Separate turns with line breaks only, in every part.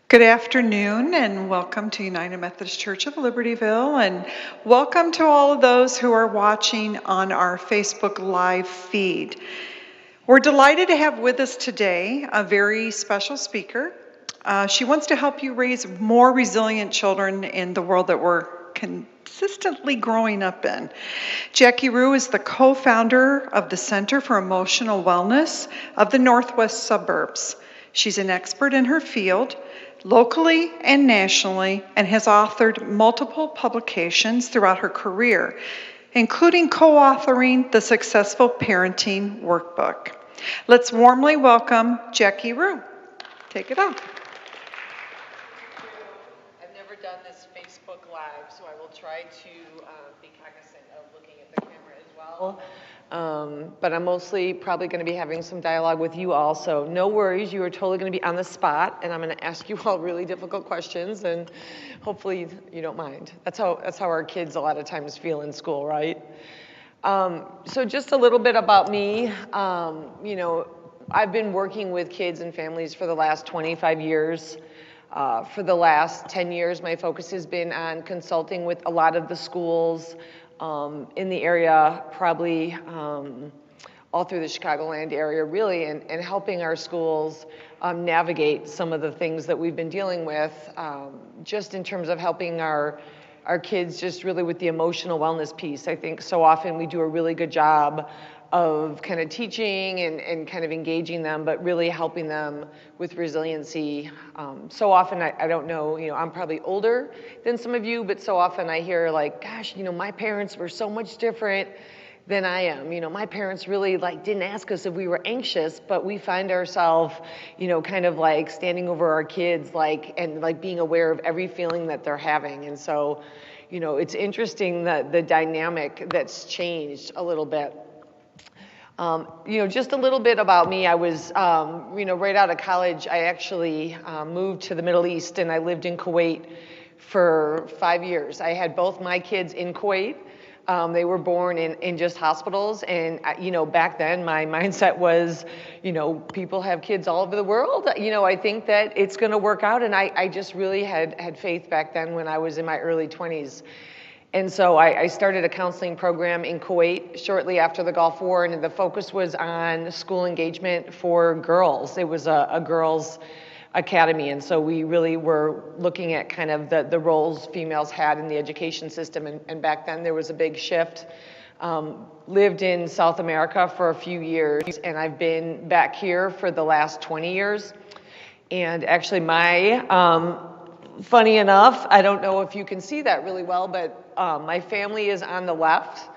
Good afternoon and welcome to United Methodist Church of Libertyville, and welcome to all of those who are watching on our Facebook Live feed. We're delighted to have with us today a very special speaker. She wants to help you raise more resilient children in the world that we're consistently growing up in. Jackie Rhew is the co-founder of the Center for Emotional Wellness of the Northwest Suburbs. She's an expert in her field, locally and nationally, and has authored multiple publications throughout her career, including co-authoring the Successful Parenting Workbook. Let's warmly welcome Jackie Rhew. Take it off.
I've never done this Facebook Live, so I will try to be cognizant of looking at the camera as well. But I'm mostly probably going to be having some dialogue with you all, so no worries. You are totally going to be on the spot, and I'm going to ask you all really difficult questions, and hopefully you don't mind. That's how our kids a lot of times feel in school, right? So just a little bit about me. I've been working with kids and families for the last 25 years. For the last 10 years, my focus has been on consulting with a lot of the schools in the area, probably all through the Chicagoland area, really, and helping our schools navigate some of the things that we've been dealing with, just in terms of helping our kids just really with the emotional wellness piece. I think so often we do a really good job of kind of teaching and kind of engaging them, but really helping them with resiliency. So often, I don't know, I'm probably older than some of you, but so often I hear like, gosh, my parents were so much different than I am. My parents really didn't ask us if we were anxious, but we find ourselves, kind of like standing over our kids, and being aware of every feeling that they're having. And so, it's interesting that the dynamic that's changed a little bit. Just a little bit about me. I was, right out of college, I actually moved to the Middle East, and I lived in Kuwait for 5 years. I had both my kids in Kuwait. They were born in just hospitals, and back then my mindset was, people have kids all over the world. I think that it's going to work out, and I just really had faith back then when I was in my early 20s. And so I started a counseling program in Kuwait shortly after the Gulf War, and the focus was on school engagement for girls. It was a girls' academy, and so we really were looking at kind of the roles females had in the education system, and back then there was a big shift. Lived in South America for a few years, and I've been back here for the last 20 years. And actually funny enough, I don't know if you can see that really well, but my family is on the left,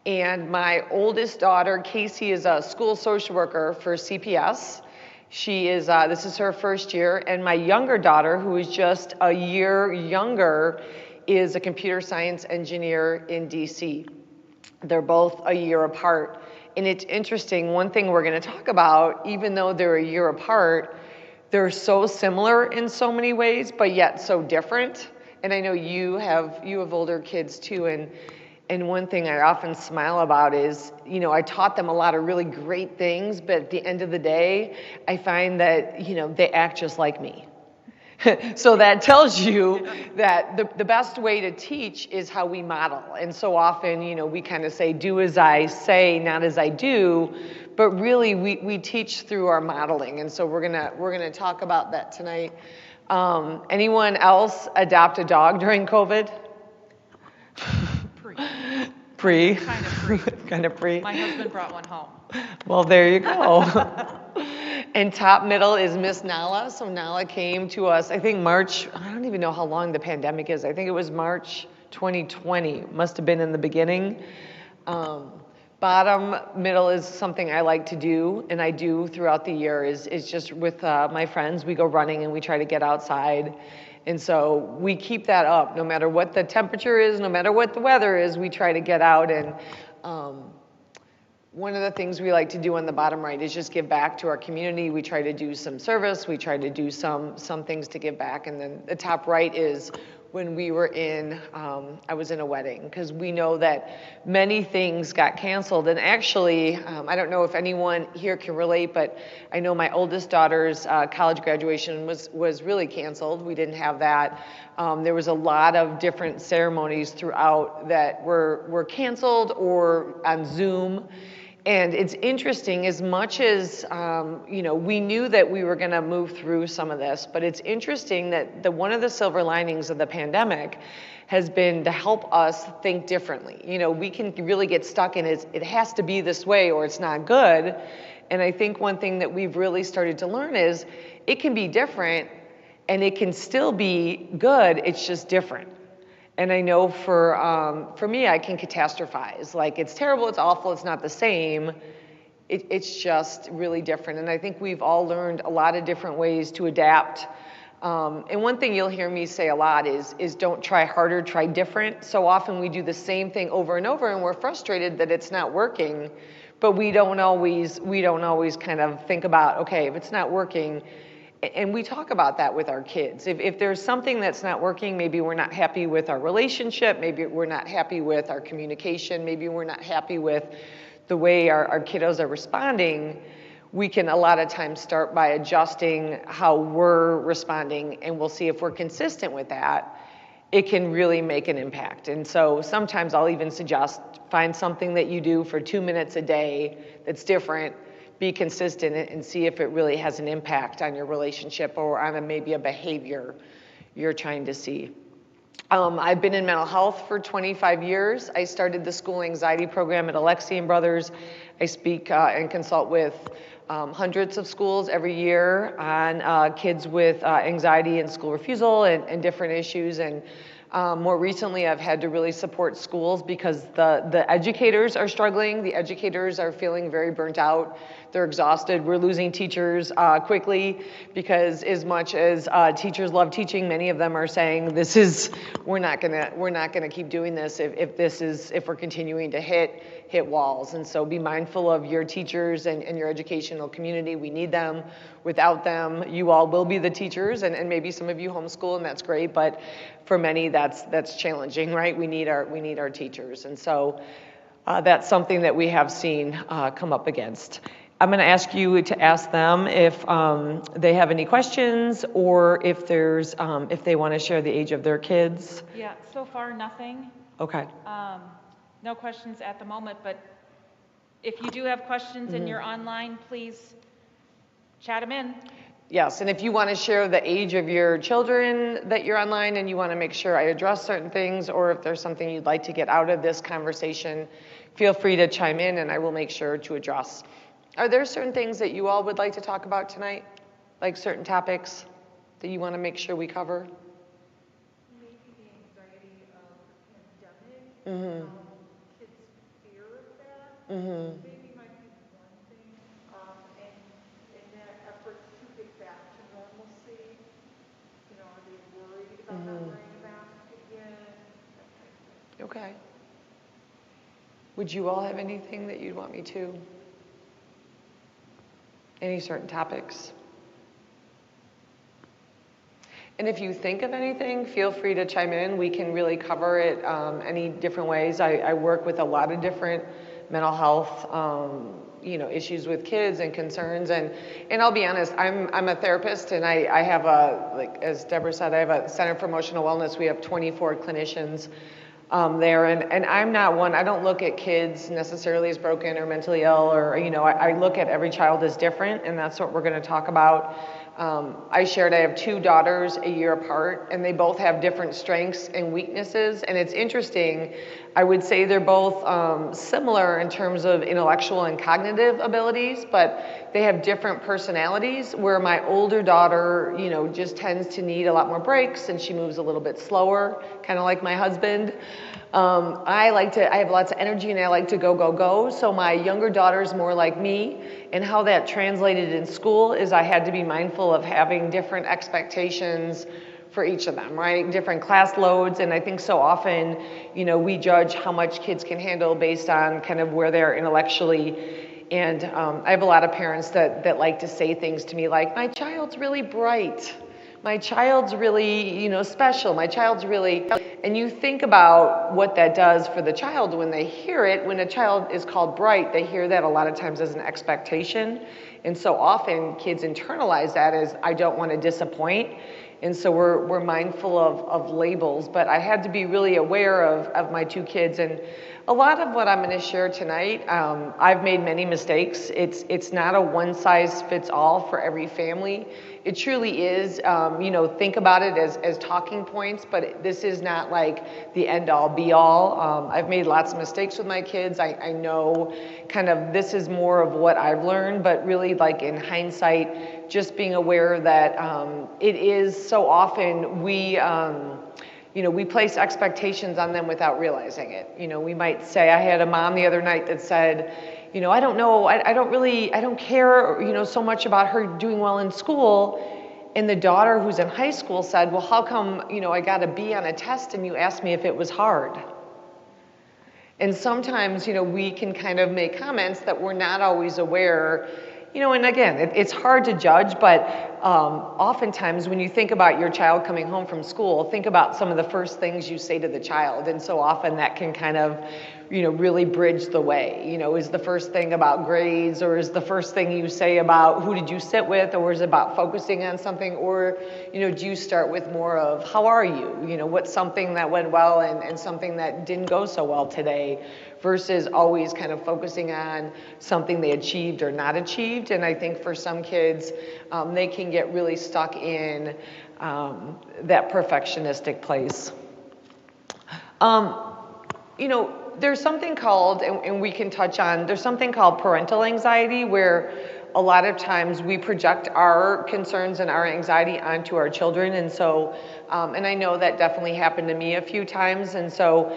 and my oldest daughter, Casey, is a school social worker for CPS. She is, this is her first year, and my younger daughter, who is just a year younger, is a computer science engineer in DC. They're both a year apart, and it's interesting, one thing we're going to talk about, even though they're a year apart, they're so similar in so many ways, but yet so different. And I know you have older kids too, and one thing I often smile about is, I taught them a lot of really great things, but at the end of the day, I find that, they act just like me. So that tells you that the best way to teach is how we model. And so often, we kind of say, do as I say, not as I do. But really, we teach through our modeling. And so we're gonna talk about that tonight. Anyone else adopt a dog during COVID? Pre.
Kind of pre.
Kind of pre.
My husband brought one home.
Well, there you go. And top middle is Miss Nala. So Nala came to us, I think March, I don't even know how long the pandemic is. I think it was March 2020. Must have been in the beginning. Bottom middle is something I like to do, and I do throughout the year, is just with my friends. We go running and we try to get outside. And so we keep that up no matter what the temperature is, no matter what the weather is, we try to get out. And one of the things we like to do on the bottom right is just give back to our community. We try to do some service. We try to do some things to give back. And then the top right is when we were I was in a wedding, because we know that many things got canceled. And actually, I don't know if anyone here can relate, but I know my oldest daughter's college graduation was really canceled. We didn't have that. There was a lot of different ceremonies throughout that were canceled or on Zoom. And it's interesting, as much as, we knew that we were going to move through some of this, but it's interesting that one of the silver linings of the pandemic has been to help us think differently. We can really get stuck in it has to be this way or it's not good. And I think one thing that we've really started to learn is it can be different and it can still be good, it's just different. And I know for me, I can catastrophize. Like, it's terrible, it's awful, it's not the same. It's just really different. And I think we've all learned a lot of different ways to adapt. And one thing you'll hear me say a lot is don't try harder, try different. So often we do the same thing over and over, and we're frustrated that it's not working. But we don't always kind of think about, okay, if it's not working. And we talk about that with our kids. If there's something that's not working, maybe we're not happy with our relationship, maybe we're not happy with our communication, maybe we're not happy with the way our kiddos are responding, we can a lot of times start by adjusting how we're responding, and we'll see if we're consistent with that. It can really make an impact. And so sometimes I'll even suggest find something that you do for 2 minutes a day that's different, be consistent, and see if it really has an impact on your relationship or on maybe a behavior you're trying to see. I've been in mental health for 25 years. I started the school anxiety program at Alexian Brothers. I speak and consult with hundreds of schools every year on kids with anxiety and school refusal and different issues. And more recently, I've had to really support schools because the educators are struggling. The educators are feeling very burnt out. They're exhausted. We're losing teachers quickly because as much as teachers love teaching, many of them are saying we're not gonna keep doing this if we're continuing to hit walls. And so be mindful of your teachers and your educational community. We need them. Without them, you all will be the teachers, and maybe some of you homeschool, and that's great, but for many that's challenging, right? We need our teachers. And so that's something that we have seen come up against. I'm going to ask you to ask them if they have any questions, or if they want to share the age of their kids.
Yeah, so far nothing.
Okay.
No questions at the moment, but if you do have questions and you're online, please chat them in.
Yes, and if you want to share the age of your children that you're online and you want to make sure I address certain things, or if there's something you'd like to get out of this conversation, feel free to chime in and I will make sure to address. Are there certain things that you all would like to talk about tonight? Like certain topics that you want to make sure we cover?
Maybe the anxiety of the pandemic, kids' fear of that, maybe might be one thing, and in that effort to get back to normalcy, are they worried about not wearing a mask again, that kind of thing.
Okay. Would you all have anything that you'd want me to? Any certain topics? And if you think of anything, feel free to chime in. We can really cover it any different ways. I work with a lot of different mental health issues with kids and concerns. And I'll be honest, I'm a therapist, and I have as Deborah said, I have a Center for Emotional Wellness. We have 24 clinicians there, and I'm not one, I don't look at kids necessarily as broken or mentally ill, or, I look at every child as different, and that's what we're going to talk about. I shared I have 2 daughters a year apart, and they both have different strengths and weaknesses, and it's interesting. I would say they're both similar in terms of intellectual and cognitive abilities, but they have different personalities, where my older daughter, just tends to need a lot more breaks, and she moves a little bit slower, kind of like my husband. I have lots of energy, and I like to go. So my younger daughter's more like me, and how that translated in school is I had to be mindful of having different expectations for each of them, right? Different class loads, and I think so often, we judge how much kids can handle based on kind of where they're intellectually. And I have a lot of parents that like to say things to me like, my child's really bright. my child's really, special. My child's really, and you think about what that does for the child when they hear it. When a child is called bright, they hear that a lot of times as an expectation. And so often kids internalize that as, I don't want to disappoint. And so we're mindful of labels, but I had to be really aware of my two kids. And a lot of what I'm going to share tonight, I've made many mistakes. It's not a one size fits all for every family. It truly is, think about it as talking points, but this is not like the end all be all. I've made lots of mistakes with my kids. I know kind of this is more of what I've learned, but really like in hindsight, just being aware that it is so often we place expectations on them without realizing it. We might say, I had a mom the other night that said, I don't know, I don't care, so much about her doing well in school. And the daughter who's in high school said, well, how come, I got a B on a test and you asked me if it was hard? And sometimes, we can kind of make comments that we're not always aware. And again, it's hard to judge, but oftentimes when you think about your child coming home from school, think about some of the first things you say to the child. And so often that can kind of, really bridge the way. Is the first thing about grades, or is the first thing you say about who did you sit with, or is it about focusing on something, or, do you start with more of how are you? What's something that went well and something that didn't go so well today, versus always kind of focusing on something they achieved or not achieved. And I think for some kids, they can get really stuck in that perfectionistic place. There's something called, and we can touch on, there's something called parental anxiety, where a lot of times we project our concerns and our anxiety onto our children. And so, and I know that definitely happened to me a few times. And so,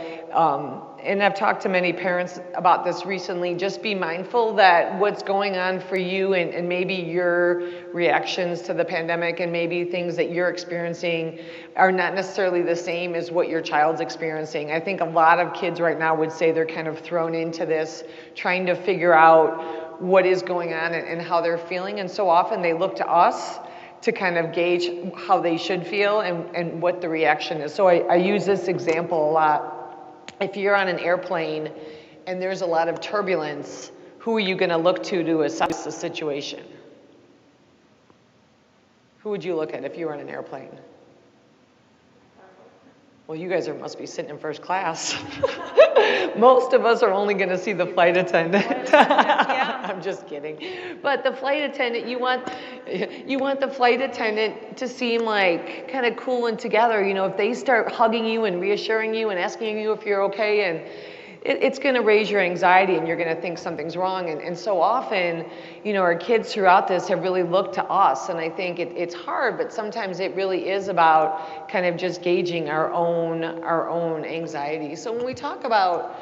and I've talked to many parents about this recently, just be mindful that what's going on for you and maybe your reactions to the pandemic and maybe things that you're experiencing are not necessarily the same as what your child's experiencing. I think a lot of kids right now would say they're kind of thrown into this, trying to figure out what is going on and how they're feeling. And so often they look to us to kind of gauge how they should feel and what the reaction is. So I use this example a lot. If you're on an airplane and there's a lot of turbulence, who are you going to look to assess the situation? Who would you look at if you were on an airplane? Well, you guys must be sitting in first class. Most of us are only going to see the flight attendant. I'm just kidding. But the flight attendant, you want the flight attendant to seem like kind of cool and together. If they start hugging you and reassuring you and asking you if you're okay, and it's going to raise your anxiety and you're going to think something's wrong. And so often, our kids throughout this have really looked to us. And I think it's hard, but sometimes it really is about kind of just gauging our own anxiety. So when we talk about,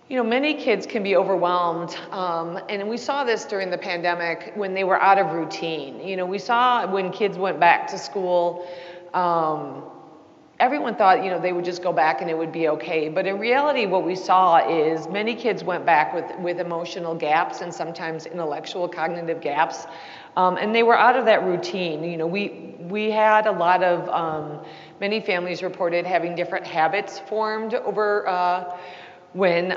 many kids can be overwhelmed. And we saw this during the pandemic when they were out of routine. We saw when kids went back to school, everyone thought, they would just go back and it would be okay. But in reality, what we saw is many kids went back with emotional gaps and sometimes intellectual cognitive gaps. And they were out of that routine. We had a lot of, many families reported having different habits formed over when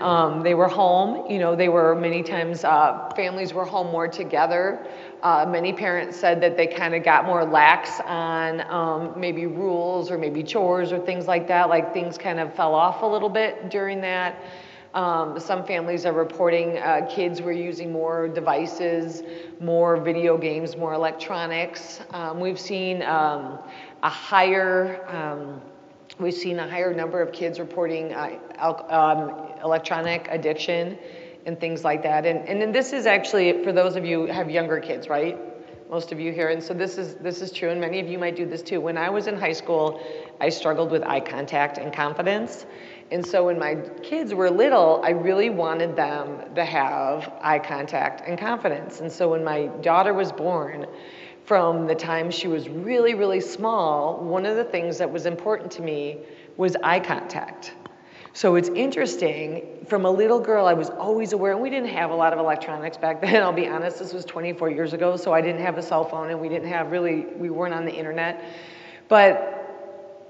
they were home. They were many times, families were home more together. Many parents said that they kind of got more lax on maybe rules or maybe chores or things like that, like things kind of fell off a little bit during that. Some families are reporting kids were using more devices, more video games, more electronics. We've seen a higher number of kids reporting electronic addiction and things like that. And then this is actually, for those of you who have younger kids, right? Most of you here. And so this is true, and many of you might do this too. When I was in high school, I struggled with eye contact and confidence. And so when my kids were little, I really wanted them to have eye contact and confidence. And so when my daughter was born, from the time she was really, really small, one of the things that was important to me was eye contact. So it's interesting, from a little girl, I was always aware, and we didn't have a lot of electronics back then, I'll be honest, this was 24 years ago, so I didn't have a cell phone, and we weren't on the internet. But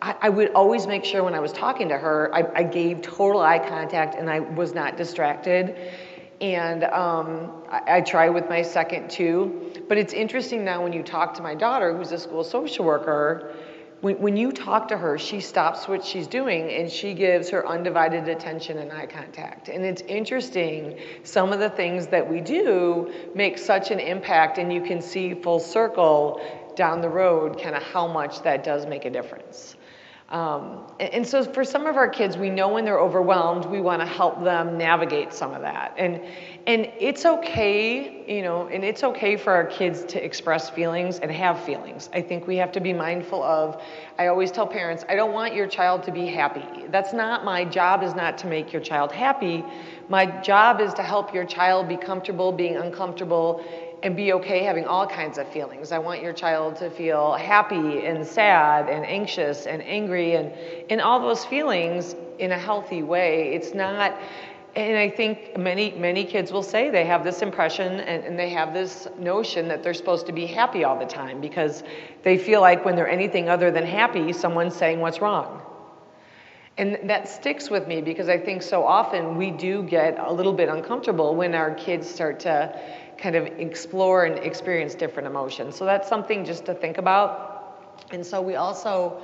I would always make sure when I was talking to her, I gave total eye contact and I was not distracted. And I try with my second too. But it's interesting now when you talk to my daughter, who's a school social worker, when you talk to her, she stops what she's doing and she gives her undivided attention and eye contact. And it's interesting, some of the things that we do make such an impact, and you can see full circle down the road kind of how much that does make a difference. And so for some of our kids, we know when they're overwhelmed, we want to help them navigate some of that. And it's okay, you know, and it's okay for our kids to express feelings and have feelings. I think we have to be mindful of, I always tell parents, I don't want your child to be happy. That's not, my job is not to make your child happy. My job is to help your child be comfortable being uncomfortable and be okay having all kinds of feelings. I want your child to feel happy and sad and anxious and angry and all those feelings in a healthy way. It's not, and I think many kids will say they have this impression and they have this notion that they're supposed to be happy all the time because they feel like when they're anything other than happy, someone's saying what's wrong. And that sticks with me because I think so often we do get a little bit uncomfortable when our kids start to kind of explore and experience different emotions. So that's something just to think about. And so we also,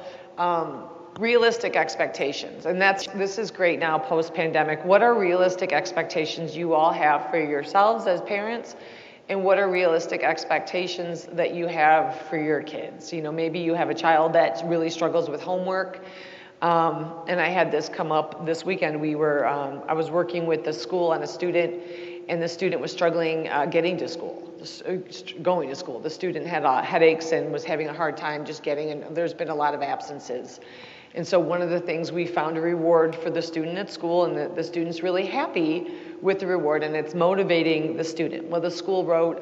realistic expectations. And this is great now post-pandemic. What are realistic expectations you all have for yourselves as parents? And what are realistic expectations that you have for your kids? You know, maybe you have a child that really struggles with homework. And I had this come up this weekend. I was working with the school on a student, and the student was struggling getting to school, going to school. The student had headaches and was having a hard time just getting, and there's been a lot of absences. And so one of the things, we found a reward for the student at school, and the student's really happy with the reward, and it's motivating the student. Well, the school wrote,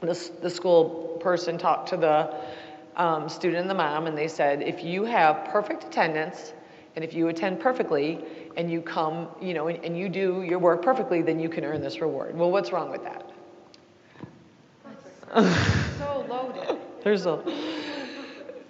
the school person talked to the student and the mom, and they said, if you have perfect attendance, and if you attend perfectly, and you come, you know, and you do your work perfectly, then you can earn this reward. Well, what's wrong with that?
So loaded.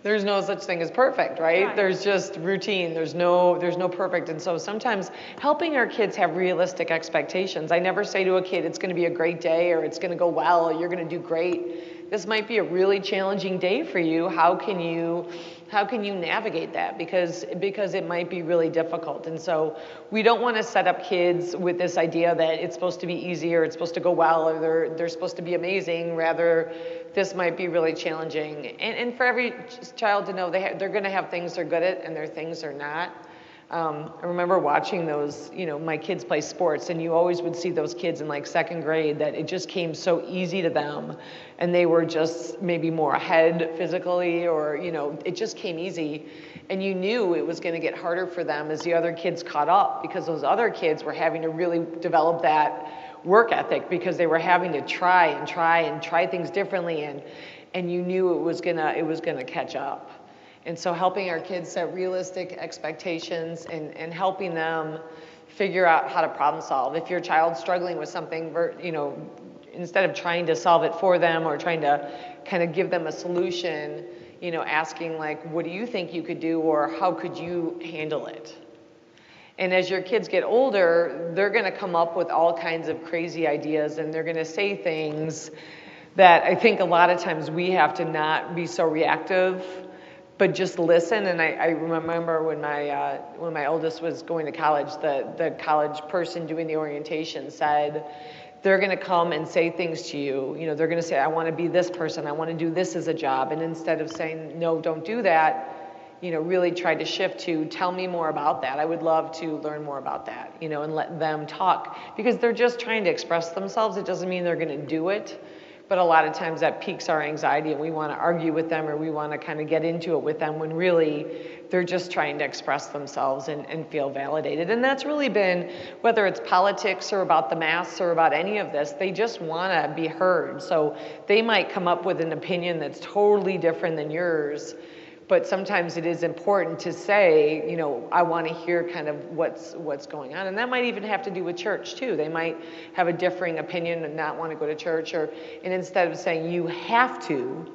There's no such thing as perfect, right?
Right.
There's just routine. There's no perfect. And so sometimes helping our kids have realistic expectations. I never say to a kid, it's going to be a great day, or it's going to go well, or you're going to do great. This might be a really challenging day for you. How can you navigate that? Because it might be really difficult. And so we don't want to set up kids with this idea that it's supposed to be easy, or it's supposed to go well, or they're supposed to be amazing. Rather, this might be really challenging. And for every child to know they're going to have things they're good at and their things they're not. I remember watching those, you know, my kids play sports, and you always would see those kids in like second grade that it just came so easy to them, and they were just maybe more ahead physically, or, you know, it just came easy, and you knew it was going to get harder for them as the other kids caught up, because those other kids were having to really develop that work ethic, because they were having to try things differently, and you knew it was gonna catch up. And so helping our kids set realistic expectations and helping them figure out how to problem solve. If your child's struggling with something, you know, instead of trying to solve it for them or trying to kind of give them a solution, you know, asking like, what do you think you could do, or how could you handle it? And as your kids get older, they're going to come up with all kinds of crazy ideas, and they're going to say things that I think a lot of times we have to not be so reactive, but just listen. And I remember when my oldest was going to college, the college person doing the orientation said, they're going to come and say things to you. You know, they're going to say, I want to be this person. I want to do this as a job. And instead of saying, no, don't do that, you know, really try to shift to, tell me more about that. I would love to learn more about that, you know, and let them talk, because they're just trying to express themselves. It doesn't mean they're going to do it. But a lot of times that piques our anxiety, and we want to argue with them, or we want to kind of get into it with them, when really they're just trying to express themselves and feel validated. And that's really been, whether it's politics or about the masks or about any of this, they just want to be heard. So they might come up with an opinion that's totally different than yours, but sometimes it is important to say, you know, I want to hear kind of what's going on. And that might even have to do with church too. They might have a differing opinion and not want to go to church, and instead of saying you have to,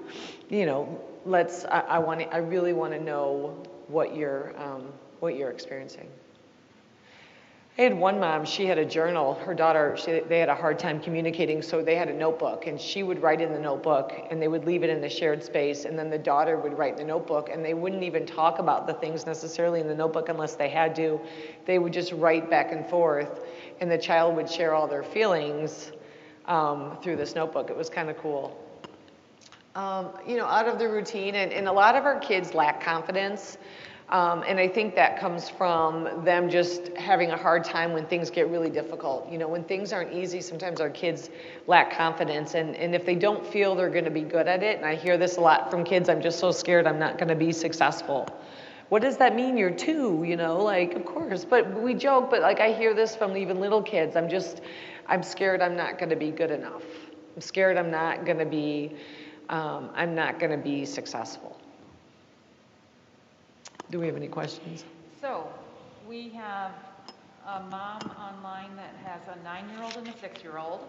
you know, I really want to know what you're experiencing. I had one mom, she had a journal. Her daughter, they had a hard time communicating, so they had a notebook, and she would write in the notebook, and they would leave it in the shared space, and then the daughter would write in the notebook, and they wouldn't even talk about the things necessarily in the notebook unless they had to. They would just write back and forth, and the child would share all their feelings through this notebook. It was kind of cool. You know, out of the routine, and a lot of our kids lack confidence. And I think that comes from them just having a hard time when things get really difficult. You know, when things aren't easy, sometimes our kids lack confidence. And if they don't feel they're going to be good at it, and I hear this a lot from kids, I'm just so scared I'm not going to be successful. What does that mean? You're 2, you know, like, of course. But we joke, but like I hear this from even little kids. I'm scared I'm not going to be good enough. I'm scared I'm not going to be successful. Do we have any questions?
So we have a mom online that has a 9-year-old and a 6-year-old,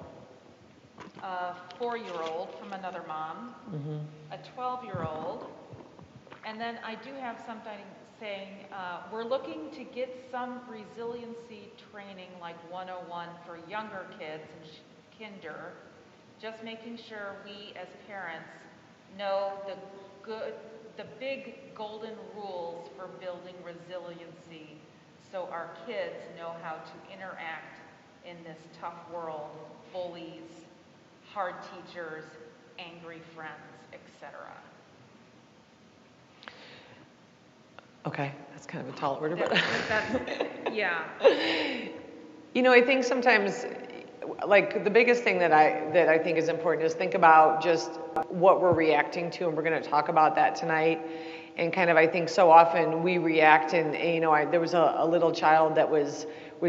a 4-year-old from another mom, a 12-year-old, and then I do have something saying we're looking to get some resiliency training like 101 for younger kids in kinder, just making sure we as parents know the big golden rules for building resiliency so our kids know how to interact in this tough world, bullies, hard teachers, angry friends, etc.
Okay, that's kind of a tall order, but
yeah.
You know, I think sometimes, like, the biggest thing that I think is important is think about just what we're reacting to, and we're going to talk about that tonight. And kind of, I think so often we react, and you know, there was a little child that was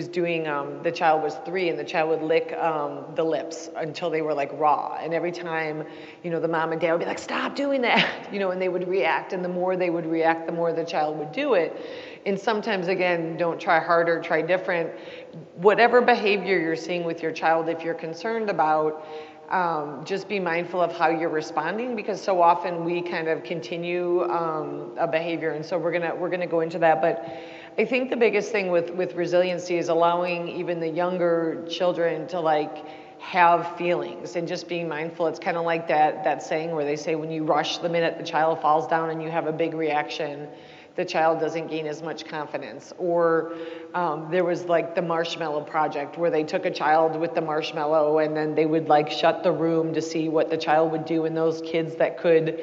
doing, the child was 3, and the child would lick the lips until they were like raw. And every time, you know, the mom and dad would be like, stop doing that, you know, and they would react. And the more they would react, the more the child would do it. And sometimes, again, don't try harder, try different. Whatever behavior you're seeing with your child, if you're concerned about, just be mindful of how you're responding, because so often we kind of continue a behavior, and so we're gonna go into that. But I think the biggest thing with resiliency is allowing even the younger children to like have feelings and just being mindful. It's kind of like that saying where they say when you rush the minute the child falls down and you have a big reaction, the child doesn't gain as much confidence. Or there was like the marshmallow project where they took a child with the marshmallow and then they would like shut the room to see what the child would do. And those kids that could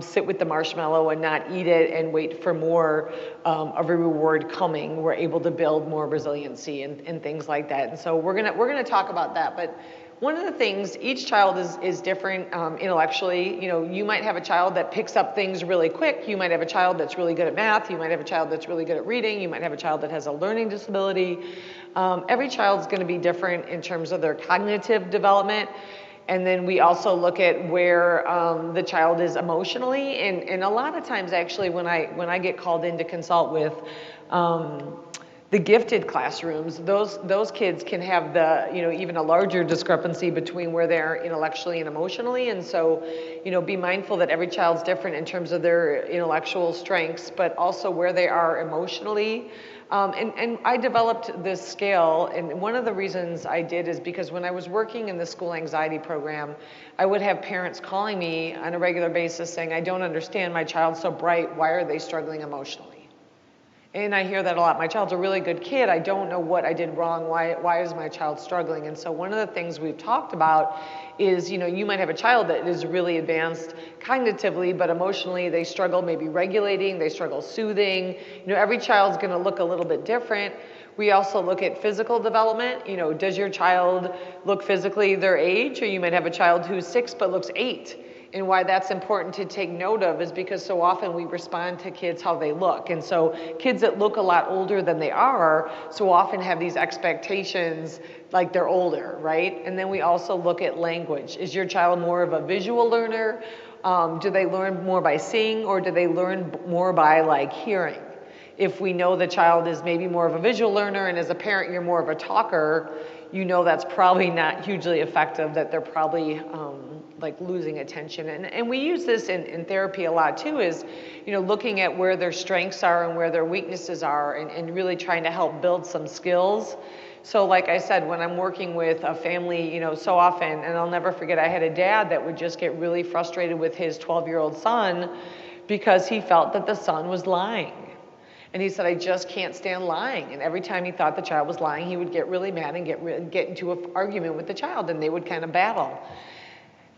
sit with the marshmallow and not eat it and wait for more of a reward coming were able to build more resiliency and things like that. And so we're gonna talk about that. But one of the things, each child is different intellectually. You know, you might have a child that picks up things really quick. You might have a child that's really good at math. You might have a child that's really good at reading. You might have a child that has a learning disability. Every child's going to be different in terms of their cognitive development. And then we also look at where the child is emotionally. And a lot of times, actually, when I get called in to consult with the gifted classrooms, those kids can have even a larger discrepancy between where they're intellectually and emotionally. And so, you know, be mindful that every child's different in terms of their intellectual strengths, but also where they are emotionally. And I developed this scale, and one of the reasons I did is because when I was working in the school anxiety program, I would have parents calling me on a regular basis saying, I don't understand, my child's so bright, why are they struggling emotionally? And I hear that a lot. My child's a really good kid. I don't know what I did wrong. Why is my child struggling? And so one of the things we've talked about is, you know, you might have a child that is really advanced cognitively, but emotionally they struggle maybe regulating, they struggle soothing. You know, every child's going to look a little bit different. We also look at physical development. You know, does your child look physically their age? Or you might have a child who's 6 but looks 8. And why that's important to take note of is because so often we respond to kids how they look. And so kids that look a lot older than they are so often have these expectations like they're older, right? And then we also look at language. Is your child more of a visual learner Do they learn more by seeing, or do they learn more by like hearing? If we know the child is maybe more of a visual learner, and as a parent you're more of a talker, you know that's probably not hugely effective, that they're probably like losing attention. And we use this in therapy a lot too, is, you know, looking at where their strengths are and where their weaknesses are, and really trying to help build some skills. So like I said, when I'm working with a family, you know, so often, and I'll never forget, I had a dad that would just get really frustrated with his 12-year-old son because he felt that the son was lying. And he said, I just can't stand lying. And every time he thought the child was lying, he would get really mad and get into an argument with the child, and they would kind of battle.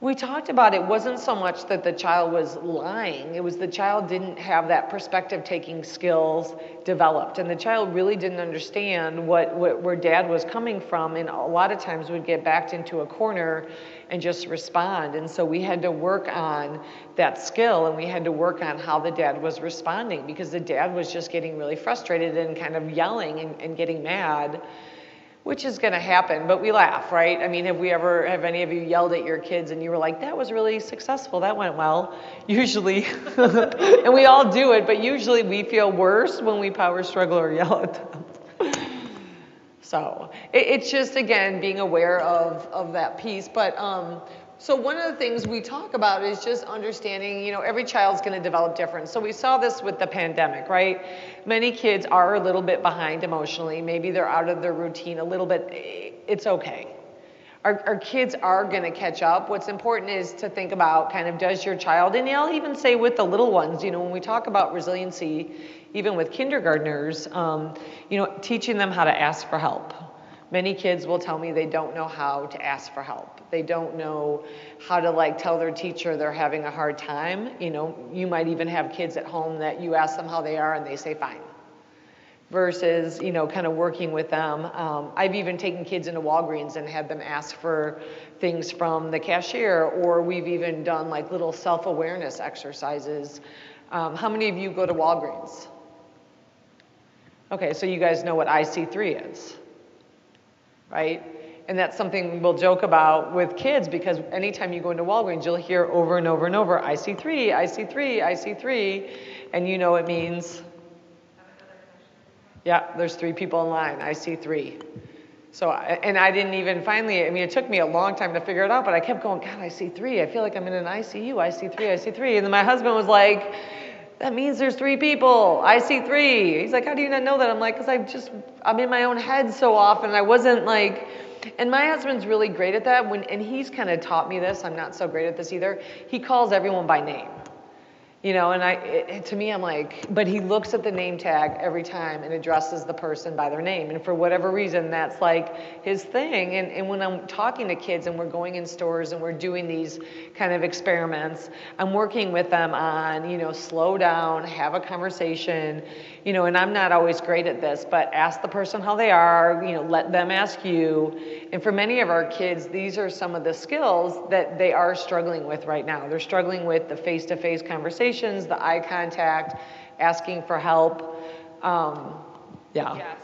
We talked about it wasn't so much that the child was lying, it was the child didn't have that perspective taking skills developed, and the child really didn't understand where dad was coming from, and a lot of times would get backed into a corner and just respond. And so we had to work on that skill, and we had to work on how the dad was responding, because the dad was just getting really frustrated and kind of yelling and getting mad, which is going to happen, but we laugh, right? I mean, have any of you yelled at your kids and you were like, that was really successful, that went well? Usually, and we all do it, but usually we feel worse when we power struggle or yell at them. So it's just, again, being aware of that piece. But so one of the things we talk about is just understanding, you know, every child's going to develop different. So we saw this with the pandemic, right? Many kids are a little bit behind emotionally. Maybe they're out of their routine a little bit. It's okay. Our kids are going to catch up. What's important is to think about kind of, does your child, and I'll even say with the little ones, you know, when we talk about resiliency, even with kindergartners, you know, teaching them how to ask for help. Many kids will tell me they don't know how to ask for help. They don't know how to like tell their teacher they're having a hard time. You know, you might even have kids at home that you ask them how they are and they say fine. Versus, you know, kind of working with them. I've even taken kids into Walgreens and had them ask for things from the cashier, or we've even done like little self-awareness exercises. How many of you go to Walgreens? Okay, so you guys know what IC3 is, right? And that's something we'll joke about with kids, because anytime you go into Walgreens, you'll hear over and over and over, IC3, IC3, IC3, and you know it means, yeah, there's 3 people in line, IC3. So, and I didn't even finally, I mean, it took me a long time to figure it out, but I kept going, God, IC3, I feel like I'm in an ICU, IC3, IC3. And then my husband was like, that means there's 3 people, IC3. He's like, how do you not know that? I'm like, because I'm in my own head so often. I wasn't like, and my husband's really great at that, and he's kind of taught me this. I'm not so great at this either. He calls everyone by name. You know, and to me, I'm like, but he looks at the name tag every time and addresses the person by their name. And for whatever reason, that's like his thing. And when I'm talking to kids and we're going in stores and we're doing these kind of experiments, I'm working with them on, you know, slow down, have a conversation, you know, and I'm not always great at this, but ask the person how they are, you know, let them ask you. And for many of our kids, these are some of the skills that they are struggling with right now. They're struggling with the face-to-face conversations, the eye contact, asking for help. Yeah.
Yes.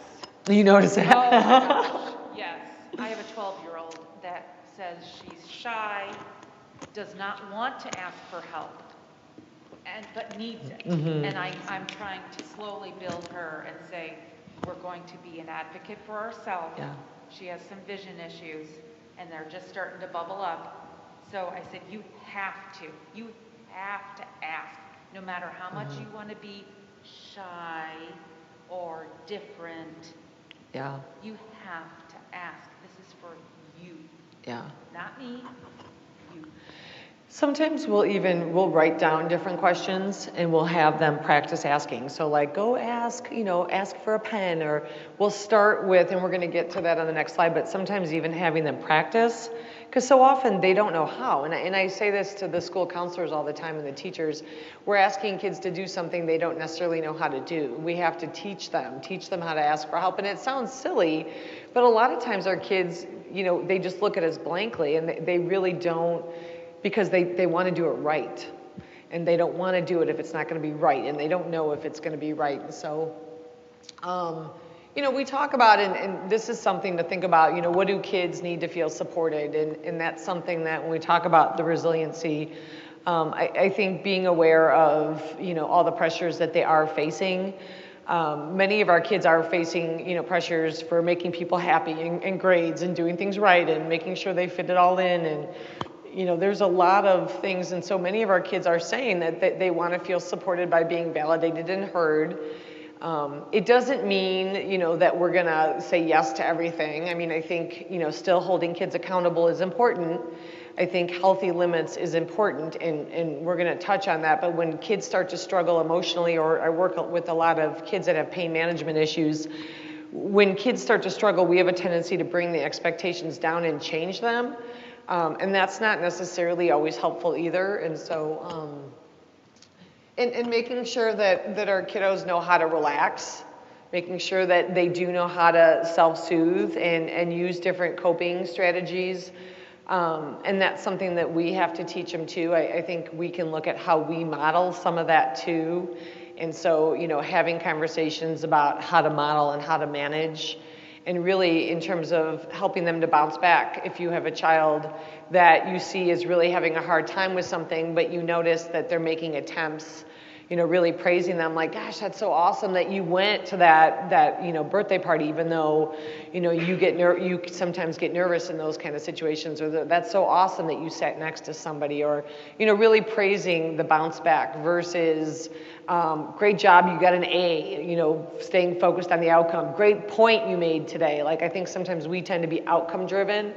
You notice that?
Oh my gosh, yes. I have a 12-year-old that says she's shy, does not want to ask for help, but needs it.
Mm-hmm.
And I'm trying to slowly build her and say, we're going to be an advocate for ourselves.
Yeah.
She has some vision issues, and they're just starting to bubble up. So I said, you have to ask, no matter how much you want to be shy or different.
Yeah.
You have to ask. This is for you.
Yeah.
Not me, you.
Sometimes we'll write down different questions and we'll have them practice asking. So like, go ask, you know, ask for a pen, or we'll start with, and we're going to get to that on the next slide, but sometimes even having them practice, because so often they don't know how. And I say this to the school counselors all the time and the teachers. We're asking kids to do something they don't necessarily know how to do. We have to teach them how to ask for help. And it sounds silly, but a lot of times our kids, you know, they just look at us blankly, and they really don't, because they want to do it right, and they don't want to do it if it's not going to be right, and they don't know if it's going to be right. And so, you know, we talk about, and this is something to think about, you know, what do kids need to feel supported? And that's something that when we talk about the resiliency, I think being aware of, all the pressures that they are facing. Many of our kids are facing, pressures for making people happy and grades and doing things right and making sure they fit it all in. And, there's a lot of things. And so many of our kids are saying that they want to feel supported by being validated and heard. It doesn't mean, that we're going to say yes to everything. I mean, I think, still holding kids accountable is important. I think healthy limits is important, and we're going to touch on that. But when kids start to struggle emotionally, or I work with a lot of kids that have pain management issues, when kids start to struggle, we have a tendency to bring the expectations down and change them. And that's not necessarily always helpful either. And so, and making sure that our kiddos know how to relax, making sure that they do know how to self-soothe and use different coping strategies. And that's something that we have to teach them too. I think we can look at how we model some of that too. And so, having conversations about how to model and how to manage, and really in terms of helping them to bounce back. If you have a child that you see is really having a hard time with something, but you notice that they're making attempts, really praising them, like, gosh, that's so awesome that you went to that birthday party, even though, you sometimes get nervous in those kind of situations, or that's so awesome that you sat next to somebody, or, really praising the bounce back versus, great job, you got an A, staying focused on the outcome. Great point you made today. Like, I think sometimes we tend to be outcome driven,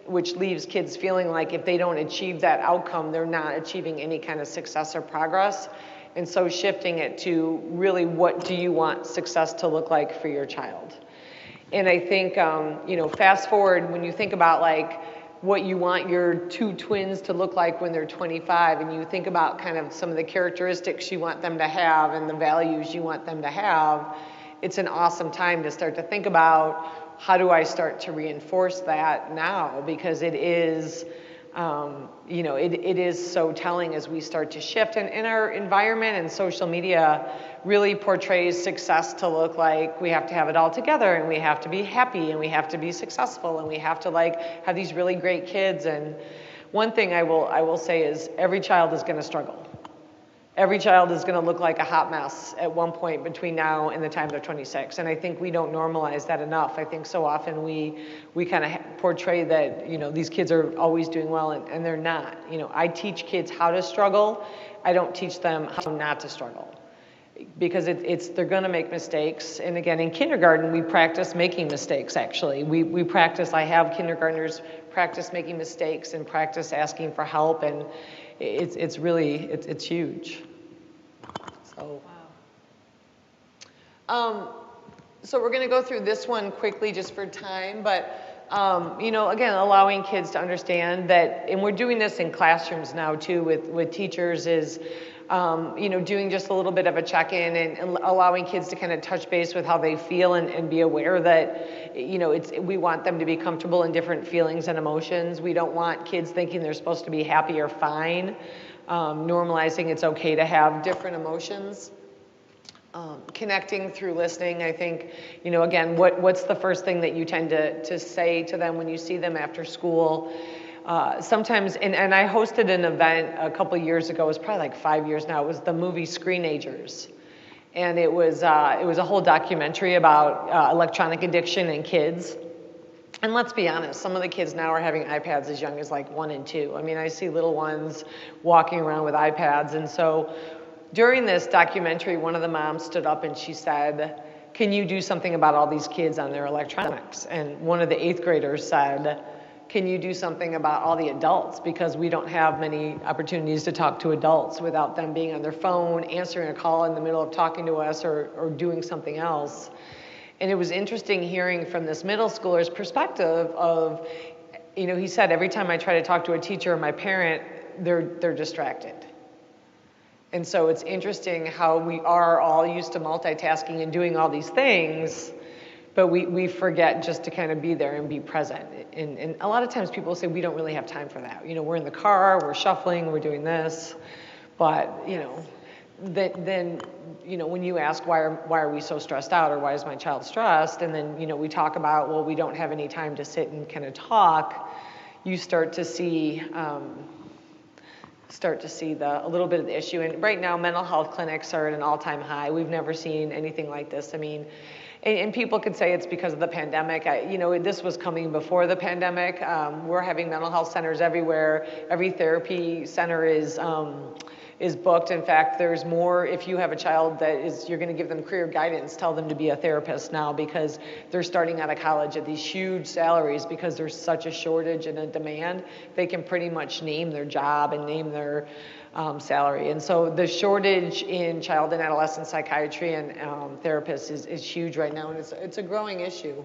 which leaves kids feeling like if they don't achieve that outcome, they're not achieving any kind of success or progress. And so shifting it to really, what do you want success to look like for your child? And I think, fast forward, when you think about like what you want your two twins to look like when they're 25, and you think about kind of some of the characteristics you want them to have and the values you want them to have, it's an awesome time to start to think about, how do I start to reinforce that now? Because it is, it is so telling as we start to shift. And in our environment, and social media really portrays success to look like we have to have it all together, and we have to be happy, and we have to be successful, and we have to have these really great kids. And one thing I will say is every child is going to struggle. Every child is going to look like a hot mess at one point between now and the time they're 26. And I think we don't normalize that enough. I think so often we kind of portray that, these kids are always doing well, and they're not. I teach kids how to struggle. I don't teach them how not to struggle. Because they're going to make mistakes. And again, in kindergarten, we practice making mistakes, actually. We practice, I have kindergartners practice making mistakes and practice asking for help. And it's really, it's huge. So, wow. So we're going to go through this one quickly just for time, but again, allowing kids to understand that, and we're doing this in classrooms now too with teachers, is doing just a little bit of a check-in and allowing kids to kind of touch base with how they feel and be aware that, we want them to be comfortable in different feelings and emotions. We don't want kids thinking they're supposed to be happy or fine. Normalizing it's okay to have different emotions. Connecting through listening, I think, again, what's the first thing that you tend to say to them when you see them after school? Sometimes, and I hosted an event a couple years ago, it was probably like 5 years now, it was the movie Screenagers. And it was a whole documentary about electronic addiction in kids. And let's be honest, some of the kids now are having iPads as young as like 1 and 2. I mean, I see little ones walking around with iPads. And so during this documentary, one of the moms stood up and she said, can you do something about all these kids on their electronics? And one of the 8th graders said, can you do something about all the adults? Because we don't have many opportunities to talk to adults without them being on their phone, answering a call in the middle of talking to us, or doing something else. And it was interesting hearing from this middle schooler's perspective of, he said, every time I try to talk to a teacher or my parent, they're distracted. And so it's interesting how we are all used to multitasking and doing all these things, but we forget just to kind of be there and be present. And a lot of times people say we don't really have time for that. We're in the car, we're shuffling, we're doing this. But, then when you ask why are we so stressed out, or why is my child stressed? And then, we talk about, well, we don't have any time to sit and kind of talk. You start to see start to see a little bit of the issue. And right now, mental health clinics are at an all-time high. We've never seen anything like this. I mean, and people could say it's because of the pandemic. This was coming before the pandemic. We're having mental health centers everywhere. Every therapy center is booked. In fact, there's more. If you have a child you're going to give them career guidance, tell them to be a therapist now, because they're starting out of college at these huge salaries because there's such a shortage and a demand. They can pretty much name their job and name their salary. And so the shortage in child and adolescent psychiatry and therapists is huge right now, and it's a growing issue.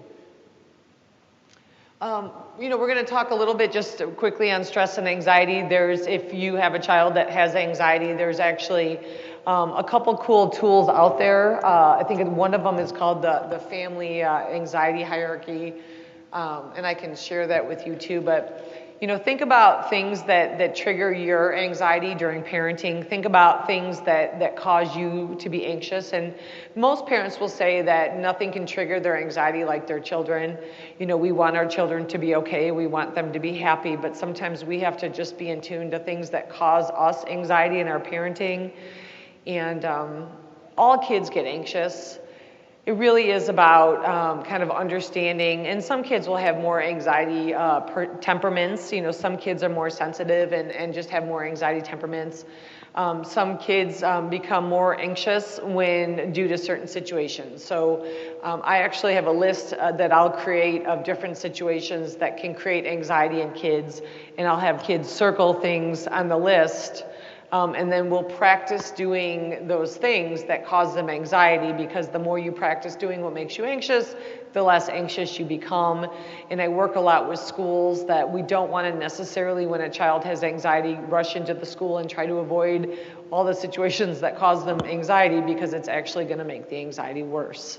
We're going to talk a little bit just quickly on stress and anxiety. If you have a child that has anxiety, there's actually a couple cool tools out there. I think one of them is called the family anxiety hierarchy, and I can share that with you too. But think about things that trigger your anxiety during parenting. Think about things that cause you to be anxious. And most parents will say that nothing can trigger their anxiety like their children. We want our children to be okay. We want them to be happy. But sometimes we have to just be in tune to things that cause us anxiety in our parenting. And all kids get anxious. It really is about kind of understanding, and some kids will have more anxiety temperaments. Some kids are more sensitive and just have more anxiety temperaments. Some kids become more anxious due to certain situations. So I actually have a list that I'll create of different situations that can create anxiety in kids, and I'll have kids circle things on the list. And then we'll practice doing those things that cause them anxiety, because the more you practice doing what makes you anxious, the less anxious you become. And I work a lot with schools that we don't want to necessarily, when a child has anxiety, rush into the school and try to avoid all the situations that cause them anxiety, because it's actually going to make the anxiety worse.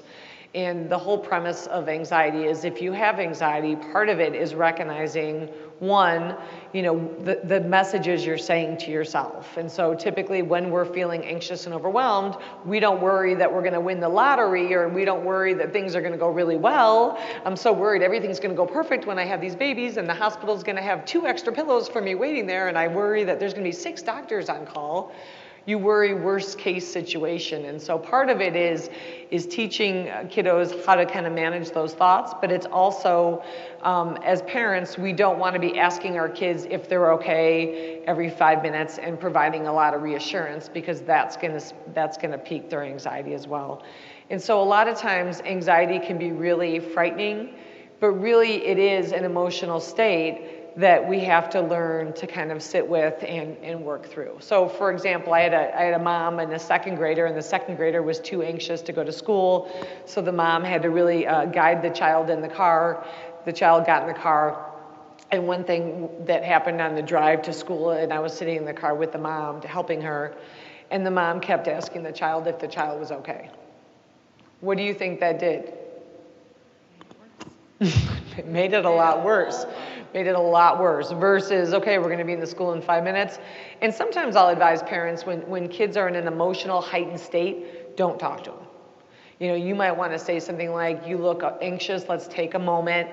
And the whole premise of anxiety is, if you have anxiety, part of it is recognizing, one, the messages you're saying to yourself. And so typically when we're feeling anxious and overwhelmed, we don't worry that we're going to win the lottery, or we don't worry that things are going to go really well. I'm so worried everything's going to go perfect when I have these babies, and the hospital's going to have 2 extra pillows for me waiting there, and I worry that there's going to be 6 doctors on call. You worry worst case situation. And so part of it is teaching kiddos how to kind of manage those thoughts, but it's also, as parents, we don't want to be asking our kids if they're okay every 5 minutes and providing a lot of reassurance, because that's going to pique their anxiety as well. And so a lot of times anxiety can be really frightening, but really it is an emotional state that we have to learn to kind of sit with and work through. So for example, I had a mom and a second grader, and the second grader was too anxious to go to school. So the mom had to really guide the child in the car. The child got in the car. And one thing that happened on the drive to school, and I was sitting in the car with the mom helping her, and the mom kept asking the child if the child was okay. What do you think that did? It made it a lot worse. Made it a lot worse versus, okay, we're going to be in the school in 5 minutes. And sometimes I'll advise parents, when kids are in an emotional heightened state, don't talk to them. You might want to say something like, you look anxious, let's take a moment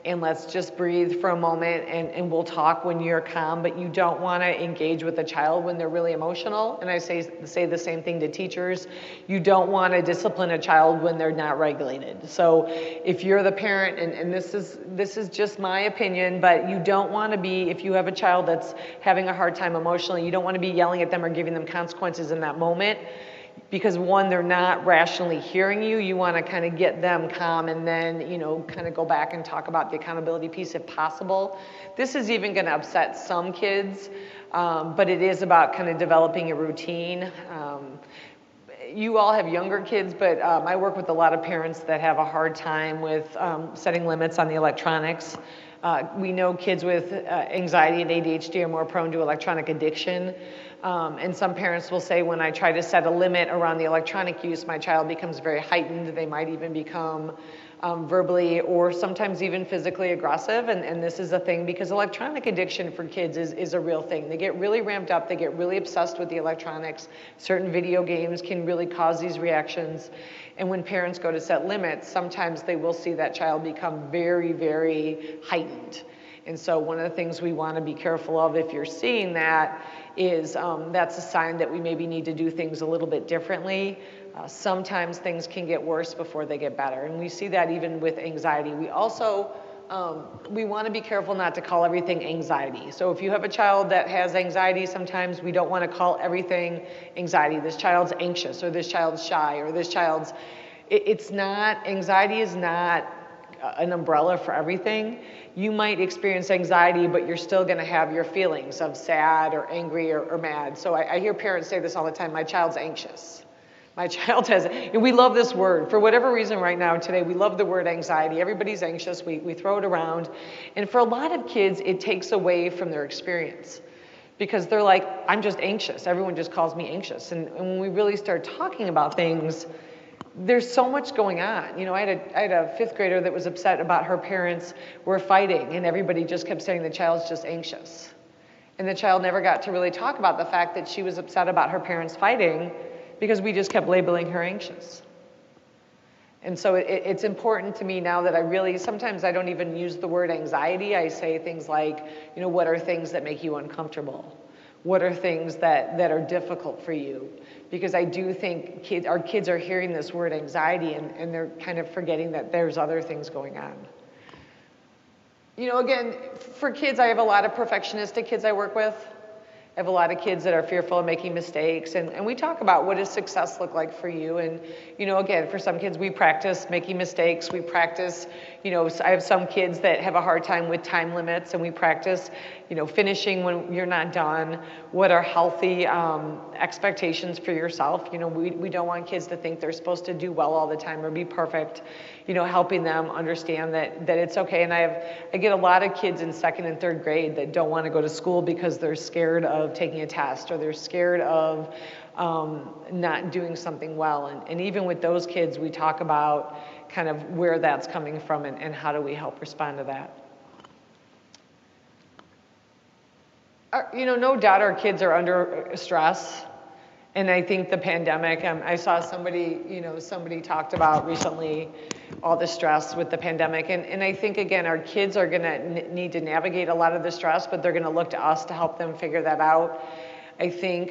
and let's just breathe for a moment, and we'll talk when you're calm. But you don't want to engage with a child when they're really emotional. And I say the same thing to teachers. You don't want to discipline a child when they're not regulated. So if you're the parent, and this is just my opinion, but you don't want to be, if you have a child that's having a hard time emotionally, you don't want to be yelling at them or giving them consequences in that moment. Because one, they're not rationally hearing you. You want to kind of get them calm, and then, kind of go back and talk about the accountability piece if possible. This is even going to upset some kids, but it is about kind of developing a routine. You all have younger kids, but I work with a lot of parents that have a hard time with setting limits on the electronics. We know kids with anxiety and ADHD are more prone to electronic addiction. And some parents will say, when I try to set a limit around the electronic use, my child becomes very heightened. They might even become verbally or sometimes even physically aggressive. And this is a thing because electronic addiction for kids is a real thing. They get really ramped up. They get really obsessed with the electronics. Certain video games can really cause these reactions. And when parents go to set limits, sometimes they will see that child become very, very heightened. And so one of the things we want to be careful of if you're seeing that is that's a sign that we maybe need to do things a little bit differently. Sometimes things can get worse before they get better. And we see that even with anxiety. We also, we want to be careful not to call everything anxiety. So if you have a child that has anxiety, sometimes we don't want to call everything anxiety. This child's anxious, or this child's shy, or this child's, it's not, anxiety is not an umbrella for everything. You might experience anxiety, but you're still going to have your feelings of sad or angry or mad. So I hear parents say this all the time, my child's anxious. My child has, and we love this word. For whatever reason right now today, we love the word anxiety. Everybody's anxious, we throw it around. And for a lot of kids, it takes away from their experience. Because they're like, I'm just anxious. Everyone just calls me anxious. And when we really start talking about things, there's so much going on. You know, I had a fifth grader that was upset about her parents were fighting, and everybody just kept saying the child's just anxious. And the child never got to really talk about the fact that she was upset about her parents fighting because we just kept labeling her anxious. And so it's important to me now that I really, sometimes I don't even use the word anxiety. I say things like, you know, what are things that make you uncomfortable? What are things that are difficult for you? Because I do think our kids are hearing this word anxiety and they're kind of forgetting that there's other things going on. You know, again, for kids, I have a lot of perfectionistic kids I work with. I have a lot of kids that are fearful of making mistakes, and we talk about what does success look like for you. And, you know, again, for some kids, we practice making mistakes. We practice, you know, I have some kids that have a hard time with time limits, and we practice, you know, finishing when you're not done. What are healthy expectations for yourself? You know, we don't want kids to think they're supposed to do well all the time or be perfect. You know, helping them understand that it's okay. And I get a lot of kids in second and third grade that don't want to go to school because they're scared of taking a test, or they're scared of not doing something well. And even with those kids, we talk about kind of where that's coming from and how do we help respond to that. You know, no doubt our kids are under stress. And I think the pandemic, I saw somebody talked about recently all the stress with the pandemic. And I think, again, our kids are going to need to navigate a lot of the stress, but they're going to look to us to help them figure that out. I think,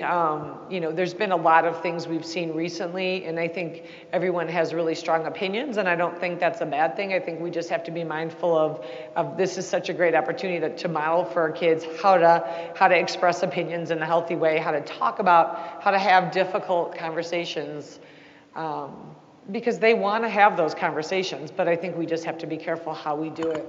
you know, there's been a lot of things we've seen recently, and I think everyone has really strong opinions, and I don't think that's a bad thing. I think we just have to be mindful of this is such a great opportunity to model for our kids how to express opinions in a healthy way, how to talk about, how to have difficult conversations, because they want to have those conversations, but I think we just have to be careful how we do it.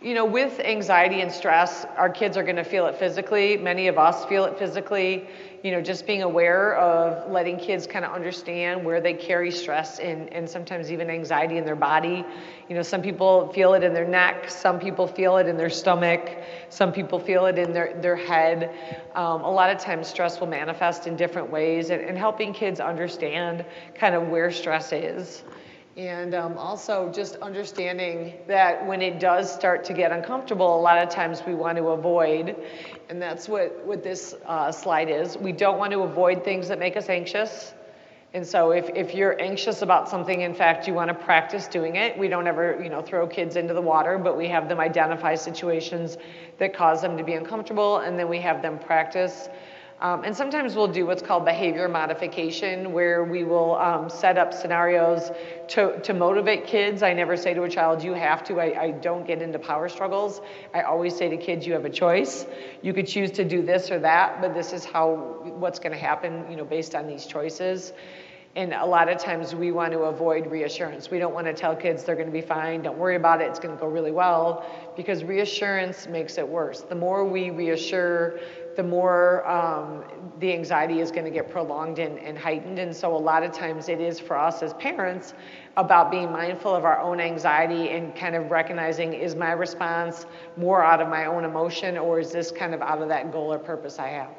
You know, with anxiety and stress, our kids are going to feel it physically. Many of us feel it physically. You know, just being aware of letting kids kind of understand where they carry stress and sometimes even anxiety in their body. You know, some people feel it in their neck. Some people feel it in their stomach. Some people feel it in their head. A lot of times stress will manifest in different ways, and helping kids understand kind of where stress is. And also just understanding that when it does start to get uncomfortable, a lot of times we want to avoid, and that's what this slide is. We don't want to avoid things that make us anxious. And so if you're anxious about something, in fact, you want to practice doing it. We don't ever, you know, throw kids into the water, but we have them identify situations that cause them to be uncomfortable, and then we have them practice. And sometimes we'll do what's called behavior modification, where we will set up scenarios to motivate kids. I never say to a child, you have to. I don't get into power struggles. I always say to kids, you have a choice. You could choose to do this or that, but this is what's going to happen, you know, based on these choices. And a lot of times we want to avoid reassurance. We don't want to tell kids they're going to be fine, don't worry about it, it's going to go really well, because reassurance makes it worse. The more we reassure, the more the anxiety is going to get prolonged and heightened. And so a lot of times it is for us as parents about being mindful of our own anxiety and kind of recognizing, is my response more out of my own emotion, or is this kind of out of that goal or purpose I have?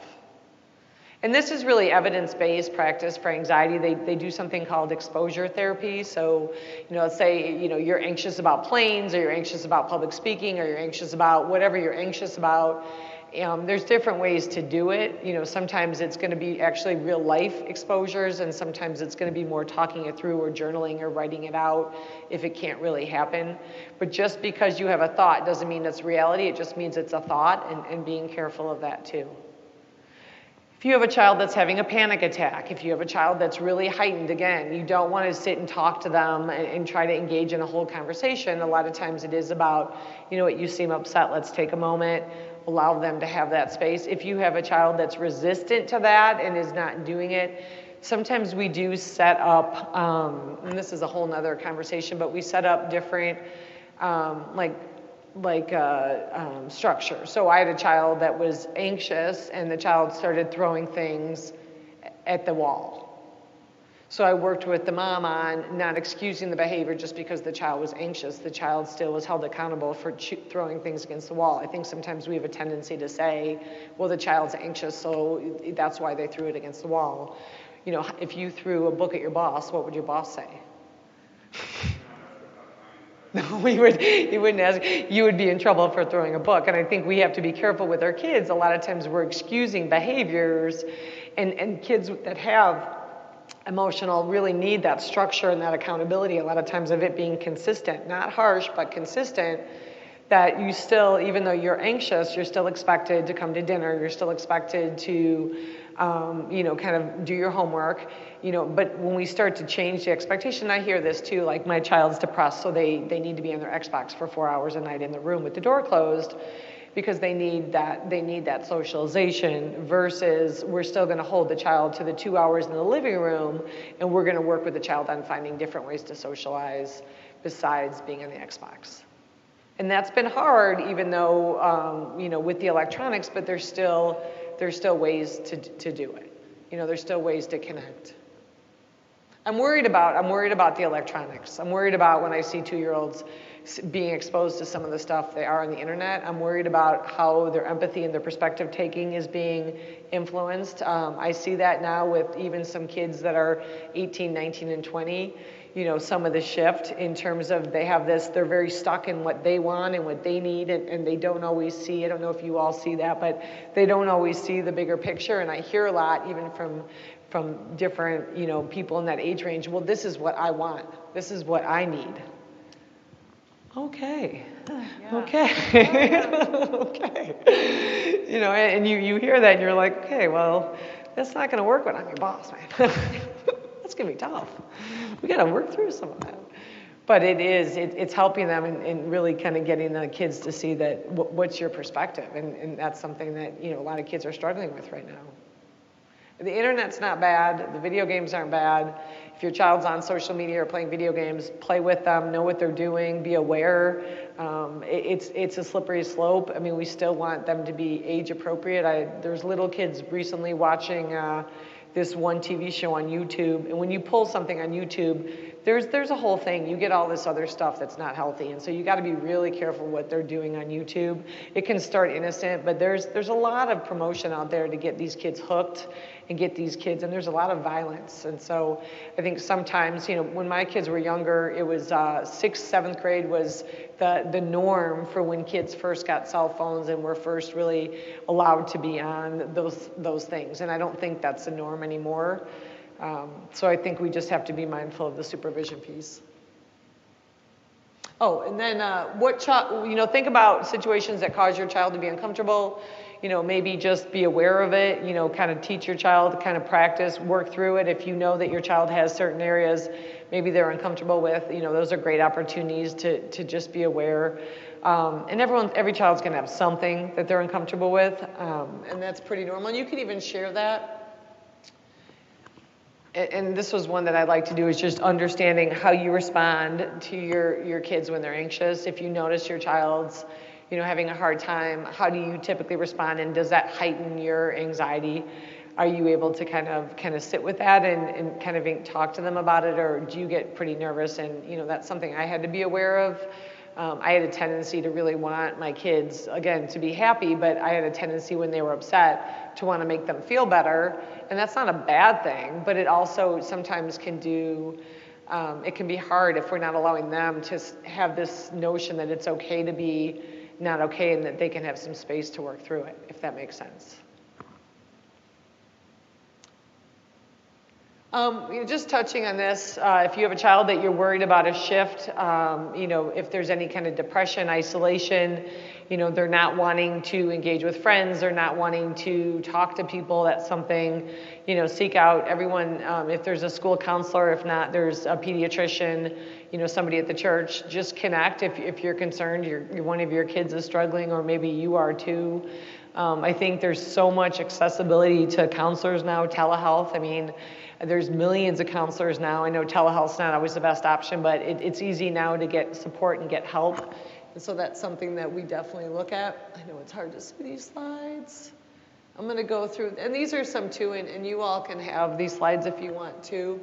And this is really evidence-based practice for anxiety. They do something called exposure therapy. So, you know, let's say, you know, you're anxious about planes, or you're anxious about public speaking, or you're anxious about whatever you're anxious about. There's different ways to do it. Sometimes it's going to be actually real life exposures, and sometimes it's going to be more talking it through or journaling or writing it out if it can't really happen. But just because you have a thought doesn't mean it's reality. It just means it's a thought, and being careful of that too. If you have a child that's having a panic attack, if you have a child that's really heightened, again, you don't want to sit and talk to them and try to engage in a whole conversation. A lot of times it is about, what, you seem upset, let's take a moment, allow them to have that space. If you have a child that's resistant to that and is not doing it, sometimes we do set up, and this is a whole nother conversation, but we set up different, structure. So I had a child that was anxious, and the child started throwing things at the wall. So I worked with the mom on not excusing the behavior just because the child was anxious. The child still was held accountable for throwing things against the wall. I think sometimes we have a tendency to say, well, the child's anxious, so that's why they threw it against the wall. If you threw a book at your boss, what would your boss say? No, he wouldn't ask. You would be in trouble for throwing a book. And I think we have to be careful with our kids. A lot of times we're excusing behaviors, and kids that have emotional really need that structure and that accountability. A lot of times of it being consistent, not harsh, but consistent, that you still, even though you're anxious, you're still expected to come to dinner. You're still expected to, kind of do your homework. But when we start to change the expectation, I hear this too, like my child's depressed, so they need to be on their Xbox for 4 hours a night in the room with the door closed because they need that socialization, versus we're still going to hold the child to the 2 hours in the living room, and we're going to work with the child on finding different ways to socialize besides being on the Xbox. And that's been hard, even though, with the electronics, but there's still ways to do it. There's still ways to connect. I'm worried about the electronics. I'm worried about when I see 2-year-olds being exposed to some of the stuff they are on the internet. I'm worried about how their empathy and their perspective taking is being influenced. I see that now with even some kids that are 18, 19, and 20. Some of the shift in terms of they're very stuck in what they want and what they need, and they don't always see, I don't know if you all see that, but they don't always see the bigger picture. And I hear a lot, even from different, people in that age range, well, this is what I want. This is what I need. Okay.
Yeah.
Okay. Okay. And you hear that and you're like, okay, well, that's not going to work when I'm your boss, man. That's going to be tough. We got to work through some of that. But it's helping them and really kind of getting the kids to see that what's your perspective. And that's something that, a lot of kids are struggling with right now. The internet's not bad. The video games aren't bad. If your child's on social media or playing video games, play with them, know what they're doing, be aware. It's a slippery slope. I mean, we still want them to be age appropriate. There's little kids recently watching this one TV show on YouTube, and when you pull something on YouTube, there's a whole thing. You get all this other stuff that's not healthy, and so you got to be really careful what they're doing on YouTube. It can start innocent, but there's a lot of promotion out there to get these kids hooked and get these kids, and there's a lot of violence. And so I think sometimes, when my kids were younger, it was 6th, 7th grade was the norm for when kids first got cell phones and were first really allowed to be on those things. And I don't think that's the norm anymore. So I think we just have to be mindful of the supervision piece. Oh, and then think about situations that cause your child to be uncomfortable. Maybe just be aware of it, kind of teach your child, kind of practice, work through it. If you know that your child has certain areas maybe they're uncomfortable with, those are great opportunities to just be aware. And every child's going to have something that they're uncomfortable with, and that's pretty normal. And you can even share that. And this was one that I like to do, is just understanding how you respond to your kids when they're anxious. If you notice your child's having a hard time, how do you typically respond, and does that heighten your anxiety? Are you able to kind of sit with that and kind of talk to them about it, or do you get pretty nervous? And that's something I had to be aware of. I had a tendency to really want my kids, again, to be happy, but I had a tendency when they were upset to want to make them feel better, and that's not a bad thing, but it also sometimes can do, it can be hard if we're not allowing them to have this notion that it's okay to be not okay, and that they can have some space to work through it, if that makes sense. Just touching on this, if you have a child that you're worried about a shift, if there's any kind of depression, isolation, they're not wanting to engage with friends, they're not wanting to talk to people, that's something, seek out everyone. If there's a school counselor, if not, there's a pediatrician, somebody at the church, just connect if you're concerned, one of your kids is struggling, or maybe you are too. I think there's so much accessibility to counselors now, telehealth. I mean, there's millions of counselors now. I know telehealth's not always the best option, but it's easy now to get support and get help. And so that's something that we definitely look at. I know it's hard to see these slides. I'm going to go through, and these are some too, and you all can have these slides if you want to.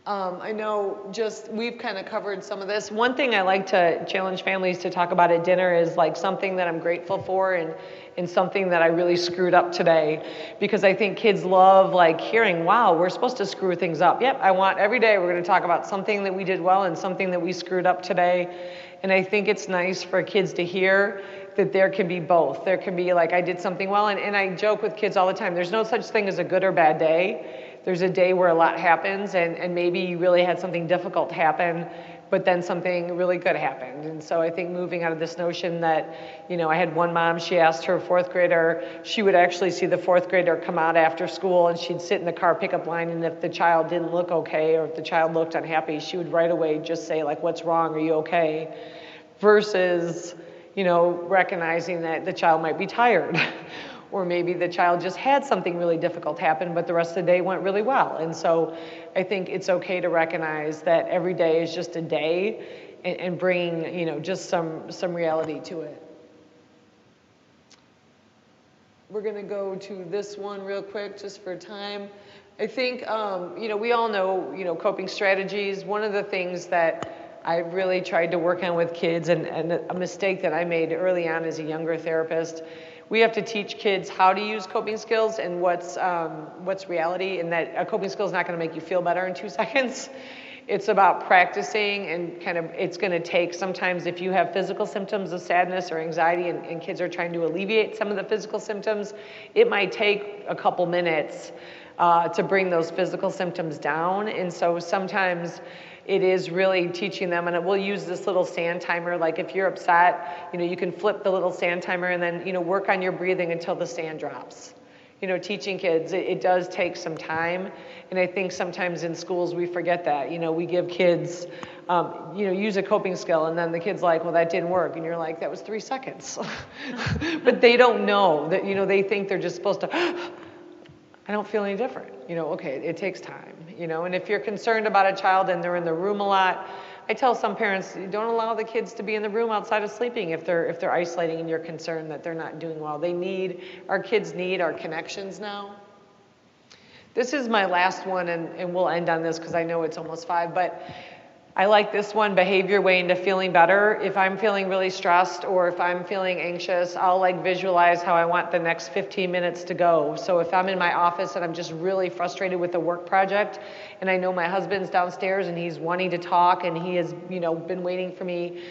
I know we've kind of covered some of this. One thing I like to challenge families to talk about at dinner is like something that I'm grateful for and something that I really screwed up today, because I think kids love like hearing, wow, we're supposed to screw things up. Yep, every day we're going to talk about something that we did well and something that we screwed up today. And I think it's nice for kids to hear that there can be both. There can be like, I did something well, and I joke with kids all the time, there's no such thing as a good or bad day. There's a day where a lot happens, and maybe you really had something difficult happen, but then something really good happened. And so I think moving out of this notion that, I had one mom, she asked her fourth grader, she would actually see the fourth grader come out after school, and she'd sit in the car pickup line, and if the child didn't look okay, or if the child looked unhappy, she would right away just say, like, what's wrong, are you okay? Versus, recognizing that the child might be tired. Or maybe the child just had something really difficult happen, but the rest of the day went really well. And so I think it's okay to recognize that every day is just a day, and bring, just some reality to it. We're going to go to this one real quick just for time. I think, we all know, coping strategies. One of the things that I've really tried to work on with kids, and a mistake that I made early on as a younger therapist, we have to teach kids how to use coping skills and what's reality, and that a coping skill is not going to make you feel better in 2 seconds. It's about practicing, and it's going to take sometimes, if you have physical symptoms of sadness or anxiety, and kids are trying to alleviate some of the physical symptoms, it might take a couple minutes to bring those physical symptoms down. And so sometimes it is really teaching them, and we'll use this little sand timer, like if you're upset, you can flip the little sand timer and then, work on your breathing until the sand drops. Teaching kids, it does take some time, and I think sometimes in schools we forget that. We give kids, use a coping skill, and then the kid's like, well, that didn't work, and you're like, that was 3 seconds. But they don't know that, they think they're just supposed to, I don't feel any different. Okay, it takes time, and if you're concerned about a child and they're in the room a lot, I tell some parents, don't allow the kids to be in the room outside of sleeping if they're isolating and you're concerned that they're not doing well. Our kids need our connections now. This is my last one, and we'll end on this because I know it's almost 5, but I like this one, behavior way into feeling better. If I'm feeling really stressed or if I'm feeling anxious, I'll visualize how I want the next 15 minutes to go. So if I'm in my office and I'm just really frustrated with a work project, and I know my husband's downstairs and he's wanting to talk and he has, been waiting for me,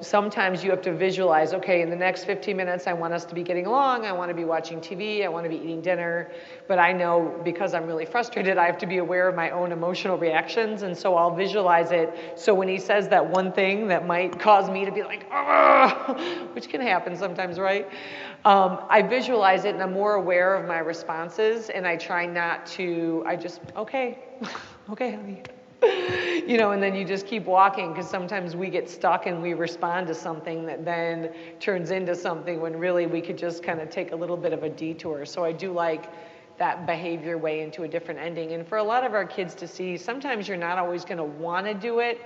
sometimes you have to visualize, okay, in the next 15 minutes, I want us to be getting along. I want to be watching TV. I want to be eating dinner. But I know because I'm really frustrated, I have to be aware of my own emotional reactions. And so I'll visualize it. So when he says that one thing that might cause me to be like, which can happen sometimes, right? I visualize it and I'm more aware of my responses. And I try not to, okay, honey. And then you just keep walking, because sometimes we get stuck and we respond to something that then turns into something when really we could just kind of take a little bit of a detour. So I do like that behavior way into a different ending. And for a lot of our kids to see, sometimes you're not always going to want to do it,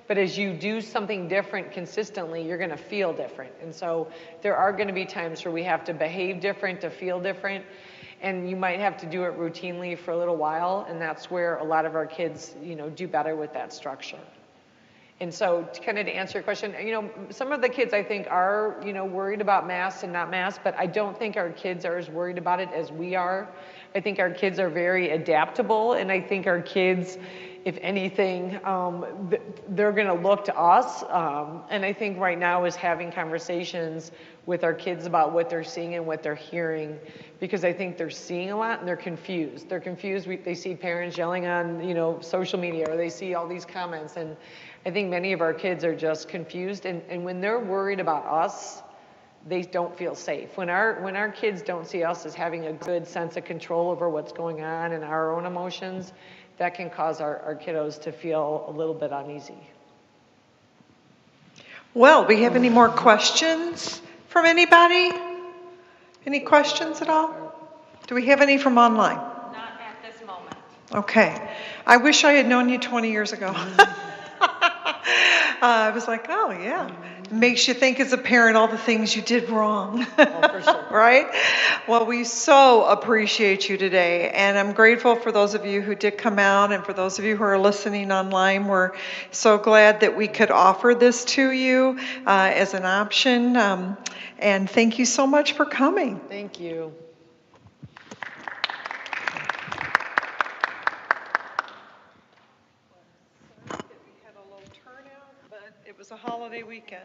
but as you do something different consistently, you're going to feel different. And so there are going to be times where we have to behave different to feel different. And you might have to do it routinely for a little while, and that's where a lot of our kids, do better with that structure. And so kind of to answer your question, some of the kids I think are, worried about masks and not masks, but I don't think our kids are as worried about it as we are. I think our kids are very adaptable, and I think our kids, if anything, they're going to look to us. And I think right now is having conversations with our kids about what they're seeing and what they're hearing, because I think they're seeing a lot and they're confused. They're confused. They see parents yelling on, social media, or they see all these comments, and I think many of our kids are just confused. And when they're worried about us, they don't feel safe. When our kids don't see us as having a good sense of control over what's going on and our own emotions, that can cause our kiddos to feel a little bit uneasy.
Well, we have any more questions from anybody? Any questions at all? Do we have any from online?
Not at this moment.
Okay. I wish I had known you 20 years ago. I was like, oh, yeah. Makes you think as a parent all the things you did wrong.
Oh, for sure.
Right? Well, we so appreciate you today. And I'm grateful for those of you who did come out, and for those of you who are listening online. We're so glad that we could offer this to you as an option. And thank you so much for coming.
Thank you.
We had a low turnout, but it was a holiday weekend.